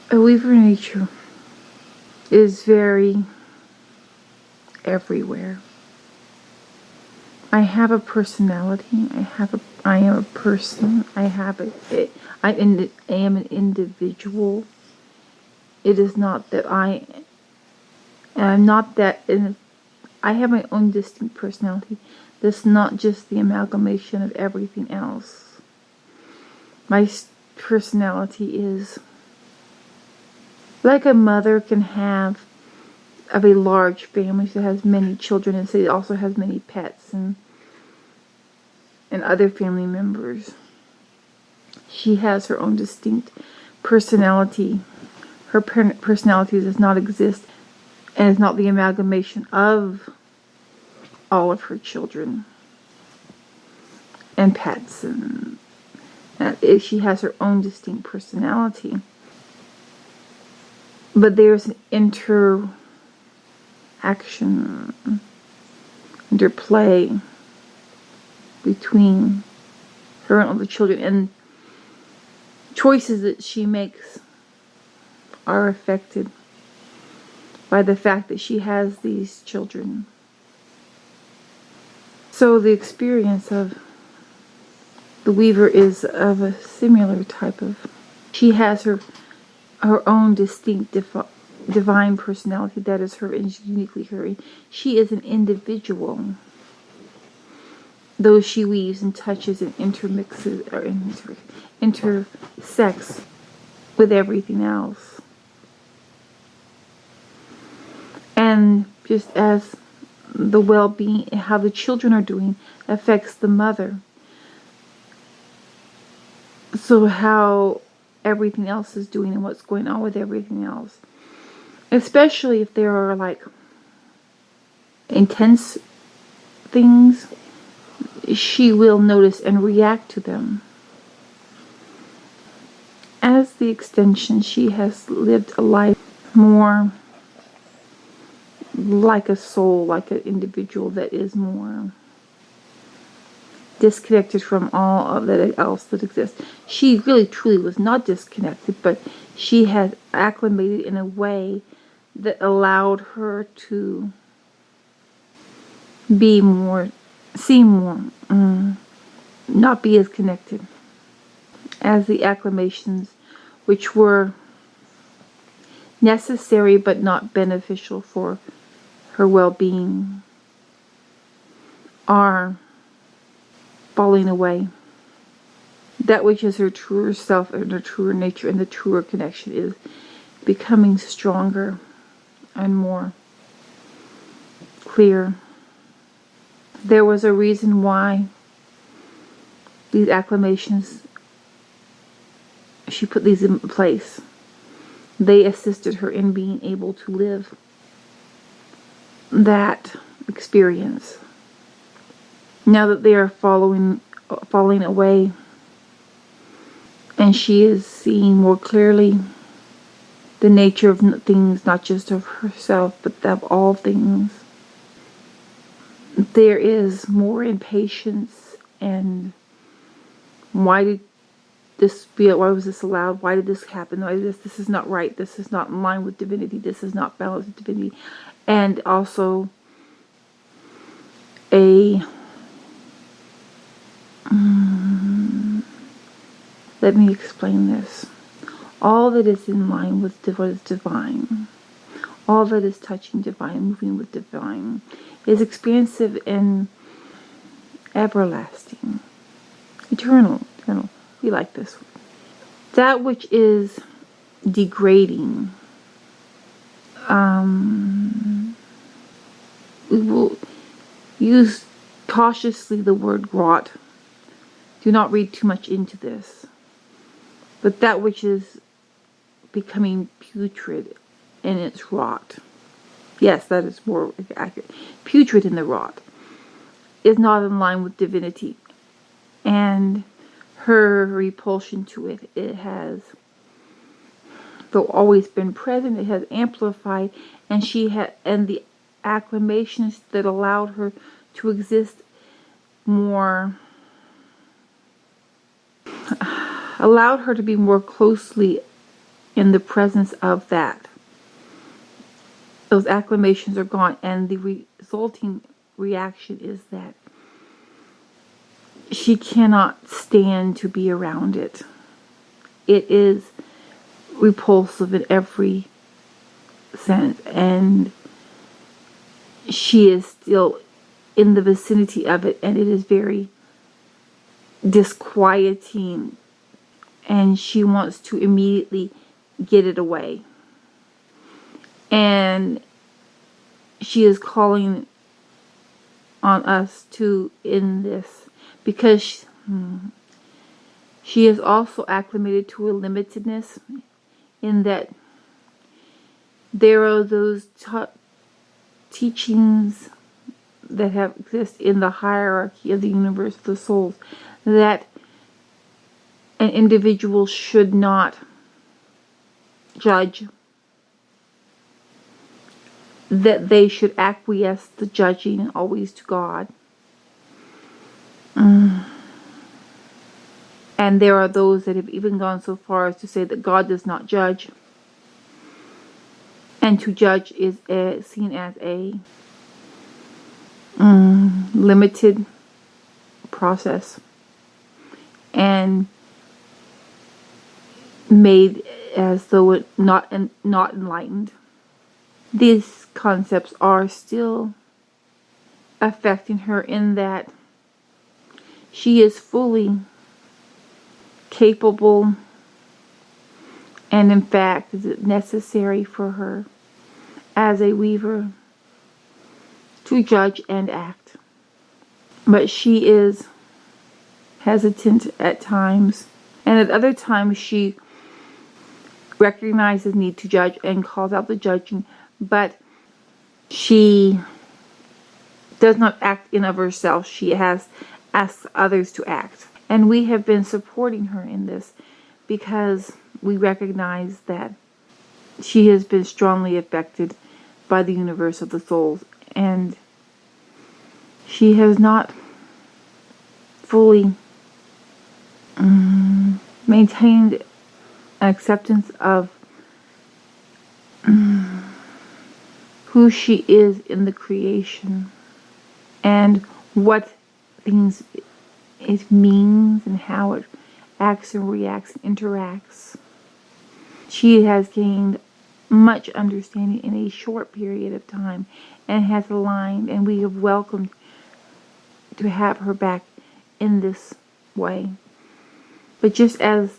A weaver nature is very everywhere. I have a personality. I am a person. I am an individual. It is not that I'm not that. I have my own distinct personality. That's not just the amalgamation of everything else. My personality is like a mother can have of a large family. She has many children, and she also has many pets and other family members. She has her own distinct personality. Her personality does not exist and is not the amalgamation of all of her children and pets. And she has her own distinct personality. But there's an interaction, interplay between her and all the children, and choices that she makes are affected by the fact that she has these children. So the experience of the weaver is of a similar type of. She has her own distinct divine personality that is her and is uniquely her. She is an individual. Though she weaves and touches and intermixes or intersects with everything else. And just as the well-being, how the children are doing affects the mother. So how everything else is doing and what's going on with everything else. Especially if there are like intense things, she will notice and react to them. As the extension, she has lived a life more like a soul, like an individual that is more disconnected from all of that else that exists. She really truly was not disconnected, but she had acclimated in a way that allowed her to be more, seem more, not be as connected as the acclimations, which were necessary but not beneficial for her well-being, are falling away. That which is her truer self and her truer nature and the truer connection is becoming stronger and more clear. There was a reason why these acclamations, she put these in place. They assisted her in being able to live that experience. Now that they are falling away, and she is seeing more clearly the nature of things, not just of herself, but of all things, there is more impatience and why was this allowed? Why did this happen? This is not right. This is not in line with divinity. This is not balanced with divinity. And also let me explain this. All that is in line with what is divine, all that is touching divine, moving with divine, is expansive and everlasting, eternal. We like this one. That which is degrading, we will use cautiously the word rot. Do not read too much into this. But that which is becoming putrid in its rot, yes, that is more accurate, putrid in the rot, is not in line with divinity. And her repulsion to it, it has, though always been present, it has amplified, and the acclamations that allowed her to exist more, allowed her to be more closely in the presence of that. Those acclamations are gone, and the resulting reaction is that she cannot stand to be around it. It is repulsive in every sense, and she is still in the vicinity of it, and it is very disquieting, and she wants to immediately get it away. And she is calling on us to end this, because she is also acclimated to a limitedness, in that there are those teachings that have exist in the hierarchy of the universe of the souls, that an individual should not judge, that they should acquiesce the judging always to God. And there are those that have even gone so far as to say that God does not judge, and to judge is seen as a limited process, and made as though it not enlightened. These concepts are still affecting her, in that she is fully capable, and in fact is it necessary for her as a weaver to judge and act. But she is hesitant at times, and at other times she recognizes need to judge and calls out the judging, but she does not act in of herself. She has asked others to act. And we have been supporting her in this, because we recognize that she has been strongly affected by the universe of the souls, and she has not fully maintained an acceptance of who she is in the creation, and what things it means, and how it acts and reacts and interacts. She has gained much understanding in a short period of time, and has aligned, and we have welcomed to have her back in this way. But just as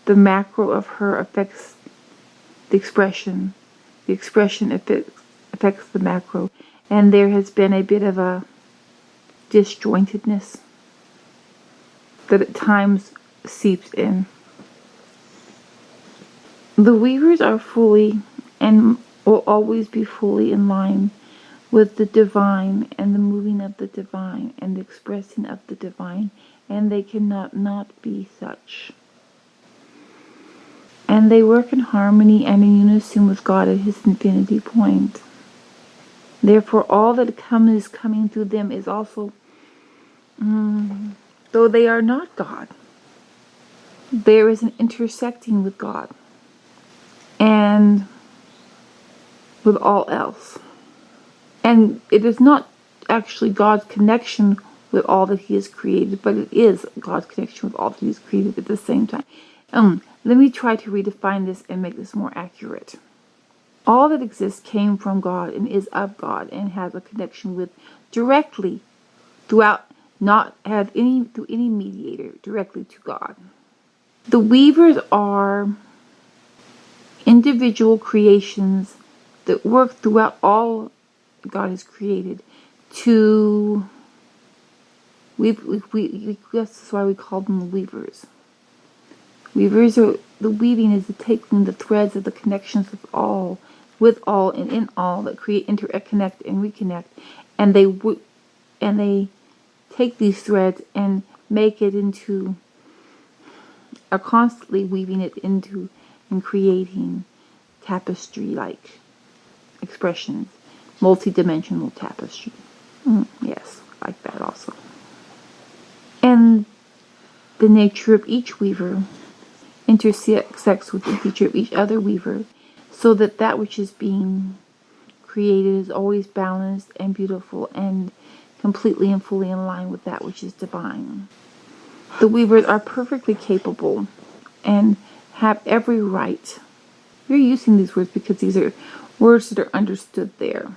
the macro of her affects the expression affects the macro, and there has been a bit of a disjointedness that at times seeps in. The weavers are fully, and will always be fully, in line with the divine, and the moving of the divine, and the expressing of the divine, and they cannot not be such. And they work in harmony and in unison with God at His infinity point. Therefore, all that is coming through them is also, though they are not God, there is an intersecting with God and with all else. And it is not actually God's connection with all that He has created, but it is God's connection with all that He has created at the same time. Let me try to redefine this and make this more accurate. All that exists came from God and is of God, and has a connection with directly throughout, not have any through any mediator, directly to God. The weavers are individual creations that work throughout all God has created to that's why we call them the weavers. Weavers are, the weaving is the taking the threads of the connections with all and in all that create, interconnect and reconnect, and they take these threads and make it into, are constantly weaving it into and creating tapestry-like expressions, multi-dimensional tapestry. Yes, like that also. And the nature of each weaver intersects with the feature of each other weaver, so that that which is being created is always balanced and beautiful and completely and fully in line with that which is divine. The weavers are perfectly capable and have every right. We're using these words because these are words that are understood there.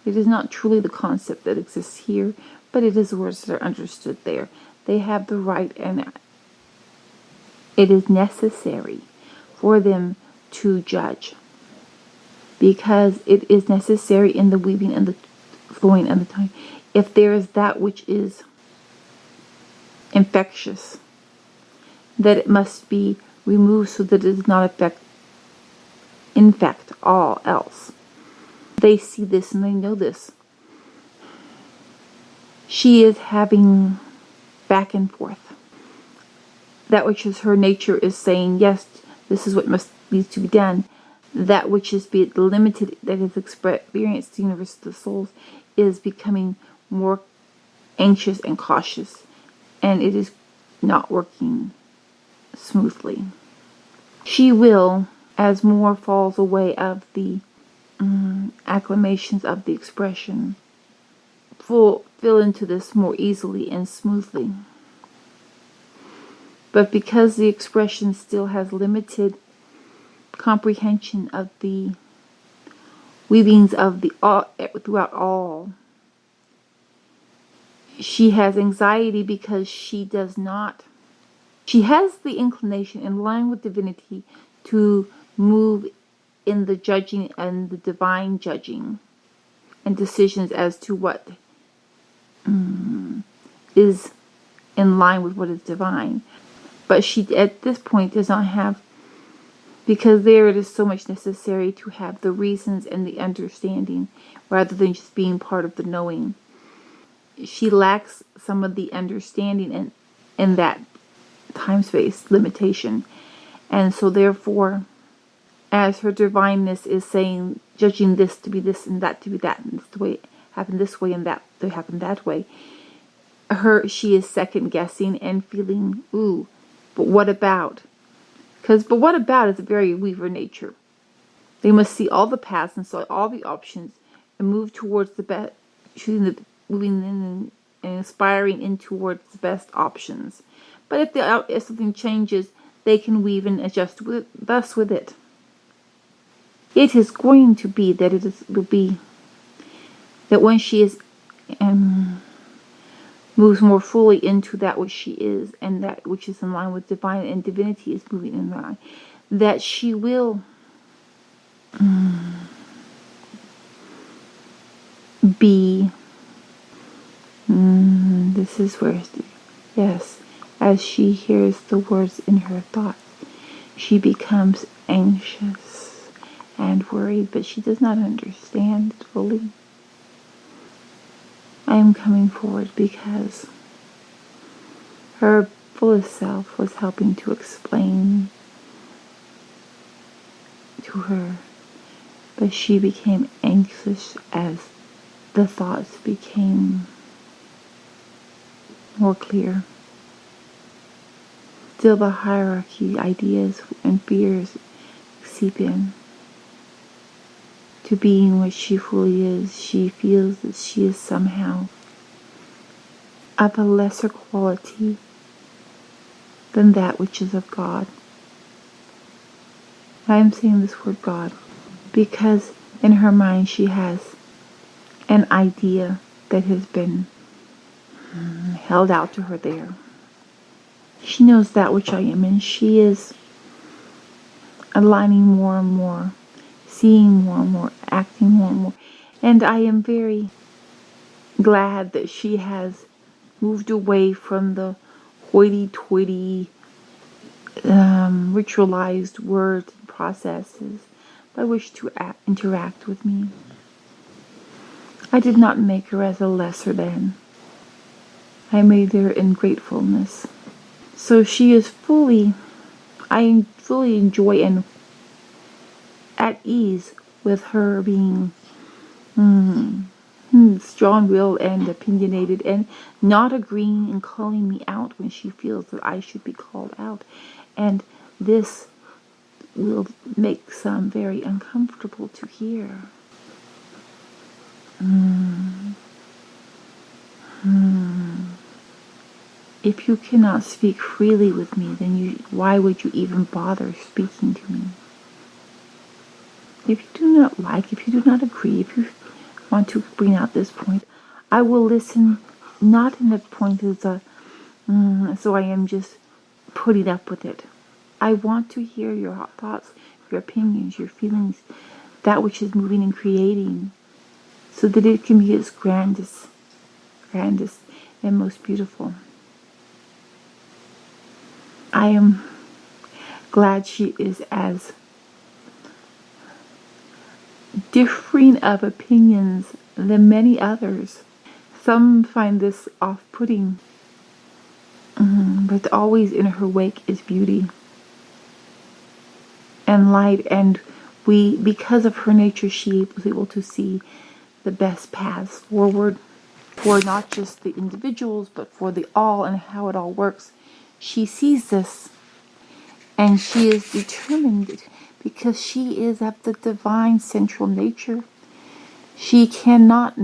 It is not truly the concept that exists here, but it is words that are understood there. They have the right, and it is necessary for them to judge, because it is necessary in the weaving and the flowing and the tying. If there is that which is infectious, that it must be removed so that it does not infect all else. They see this and they know this. She is having back and forth. That which is her nature is saying, yes, this is what needs to be done. That which is limited, that is experienced the universe of the souls, is becoming more anxious and cautious, and it is not working smoothly. She will, as more falls away of the acclamations of the expression, fill into this more easily and smoothly. But because the expression still has limited comprehension of the weavings of the all throughout all, she has anxiety because she has the inclination in line with divinity to move in the judging and the divine judging and decisions as to what is in line with what is divine. But she, at this point, does not have, because there it is so much necessary to have the reasons and the understanding rather than just being part of the knowing. She lacks some of the understanding in that time-space limitation. And so therefore, as her divineness is saying, judging this to be this and that to be that, and this the way it happened this way and that to happen that way, she is second guessing and feeling, ooh, but what about? But what about is a very weaver nature. They must see all the paths and so all the options and move towards the best, moving in and aspiring in towards the best options. But if something changes, they can weave and adjust thus with it. It is going to be that will be that when she is moves more fully into that which she is, and that which is in line with divine, and divinity is moving in line, that she will be, this is where, yes, as she hears the words in her thoughts, she becomes anxious and worried, but she does not understand fully. I am coming forward because her fullest self was helping to explain to her, but she became anxious as the thoughts became more clear. Still the hierarchy, ideas, and fears seep in. To being what she fully is, she feels that she is somehow of a lesser quality than that which is of God. I am saying this word God because in her mind she has an idea that has been held out to her there. She knows that which I am, and she is aligning more and more, seeing more and more, acting more and more. And I am very glad that she has moved away from the hoity-toity, ritualized words and processes by which to interact with me. I did not make her as a lesser than. I made her in gratefulness. So she is I fully enjoy and at ease with her being strong-willed and opinionated and not agreeing and calling me out when she feels that I should be called out, and this will make some very uncomfortable to hear. If you cannot speak freely with me, then why would you even bother speaking to me? If you do not like, if you do not agree, if you want to bring out this point, I will listen, not in the point as so I am just putting up with it. I want to hear your thoughts, your opinions, your feelings, that which is moving and creating, so that it can be its grandest and most beautiful. I am glad she is as differing of opinions than many others. Some find this off-putting, but always in her wake is beauty and light, and because of her nature, she was able to see the best paths forward for not just the individuals, but for the all and how it all works. She sees this, and she is determined, because she is of the divine central nature. She cannot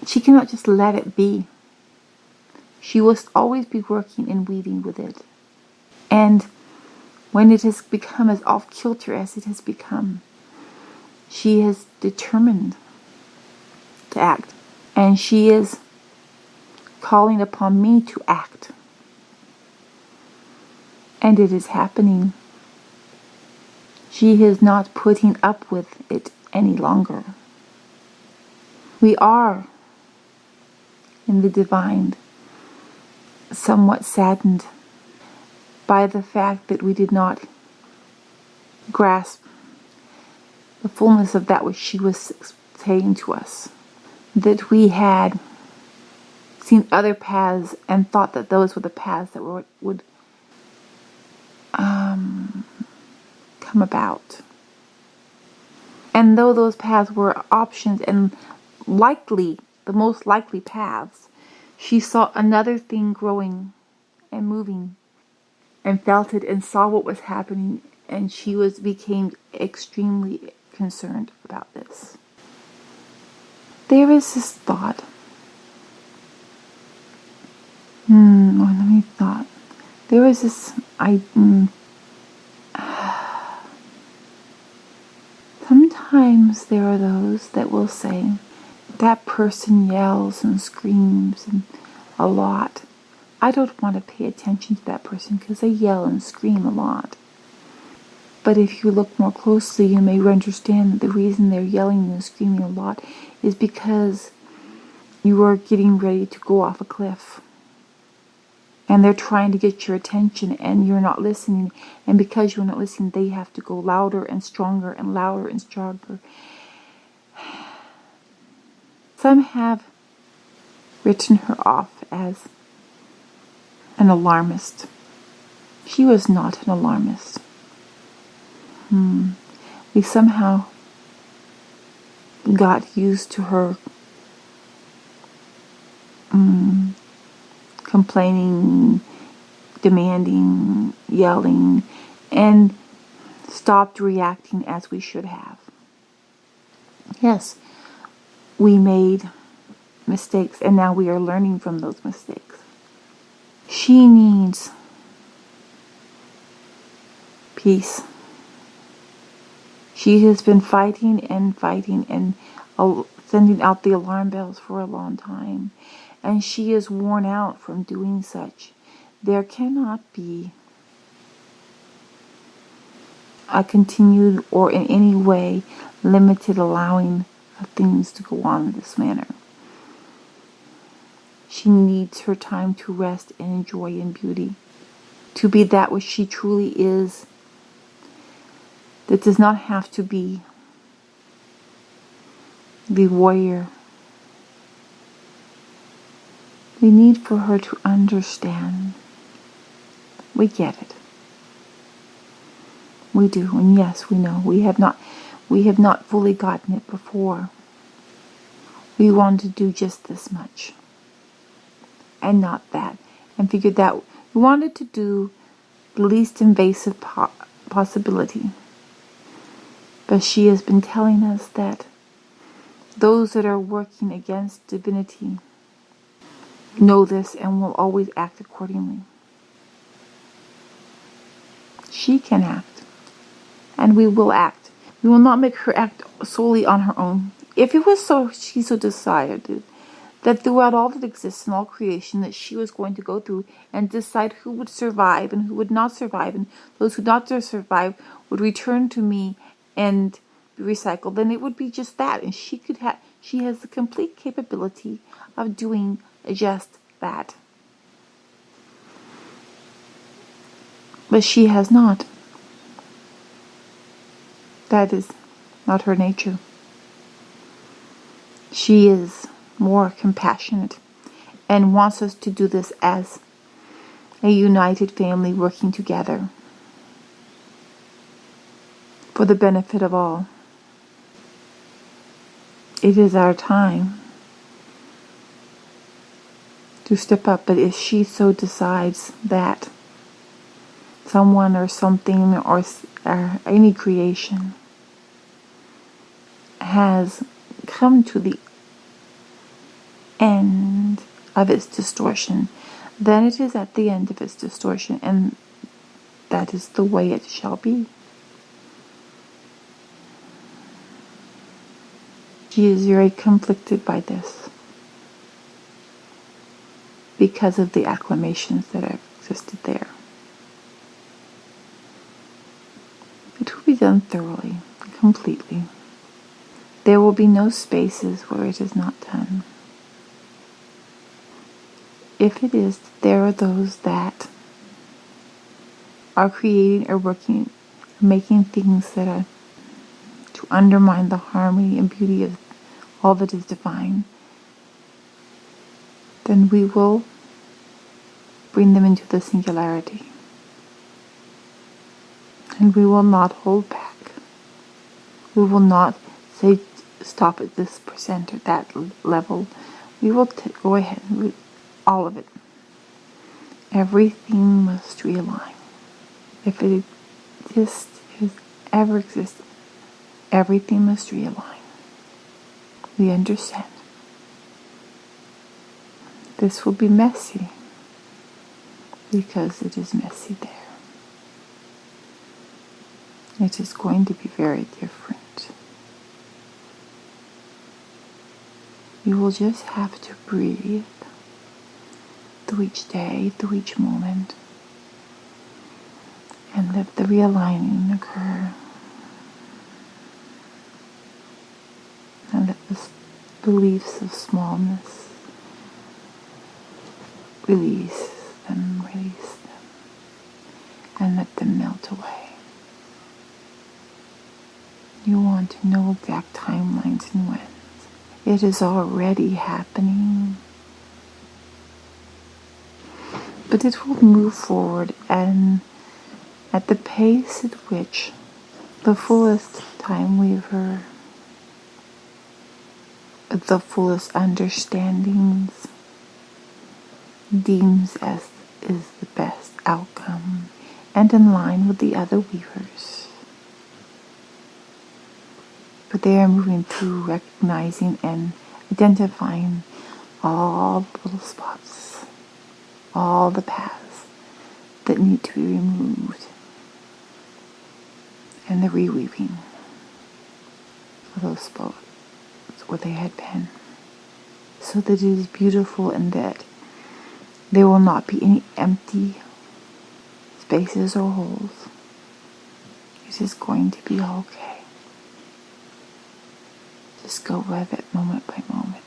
just let it be. She must always be working and weaving with it. And when it has become as off-kilter as it has become, she is determined to act. And she is calling upon me to act. And it is happening. She is not putting up with it any longer. We are, in the divine, somewhat saddened by the fact that we did not grasp the fullness of that which she was saying to us. That we had seen other paths and thought that those were the paths that would come about. And though those paths were options and likely, the most likely paths, she saw another thing growing and moving and felt it and saw what was happening, and she became extremely concerned about this. There is this thought. There is this sometimes there are those that will say, that person yells and screams a lot. I don't want to pay attention to that person because they yell and scream a lot. But if you look more closely, you may understand that the reason they're yelling and screaming a lot is because you are getting ready to go off a cliff. And they're trying to get your attention, and you're not listening. And because you're not listening, they have to go louder and stronger and louder and stronger. Some have written her off as an alarmist. She was not an alarmist. We somehow got used to her complaining, demanding, yelling, and stopped reacting as we should have. Yes, we made mistakes, and now we are learning from those mistakes. She needs peace. She has been fighting and sending out the alarm bells for a long time. And she is worn out from doing such. There cannot be a continued or in any way limited allowing of things to go on in this manner. She needs her time to rest and enjoy in beauty. To be that which she truly is. That does not have to be the warrior. We need for her to understand. We get it. We do, and yes, we know. We have not fully gotten it before. We want to do just this much. And not that. And figured that we wanted to do the least invasive possibility. But she has been telling us that those that are working against divinity know this and will always act accordingly. She can act, and we will act. We will not make her act solely on her own. If it was so, she so decided that throughout all that exists in all creation, that she was going to go through and decide who would survive and who would not survive, and those who not survive would return to me and be recycled, then it would be just that, and she has the complete capability of doing just that. But she has not. That is not her nature. She is more compassionate and wants us to do this as a united family working together for the benefit of all. It is our time to step up, but if she so decides that someone or something or any creation has come to the end of its distortion, then it is at the end of its distortion, and that is the way it shall be. She is very conflicted by this because of the acclamations that have existed there. It will be done thoroughly, completely. There will be no spaces where it is not done. If it is, there are those that are creating or working, making things that are to undermine the harmony and beauty of all that is divine, then we will bring them into the singularity. And we will not hold back. We will not say stop at this percent or that level. We will go ahead with all of it. Everything must realign. If it exists, if it ever existed, everything must realign. We understand. This will be messy because it is messy there. It is going to be very different. You will just have to breathe through each day, through each moment, and let the realigning occur. And let the beliefs of smallness release them, and let them melt away. You want to know exact timelines and when. It is already happening. But it will move forward, and at the pace at which the fullest time weaver, the fullest understandings deems as is the best outcome and in line with the other weavers. But they are moving through recognizing and identifying all the little spots, all the paths that need to be removed, and the reweaving of those spots where they had been, so that it is beautiful and that there will not be any empty spaces or holes. It is going to be okay. Just go with it moment by moment.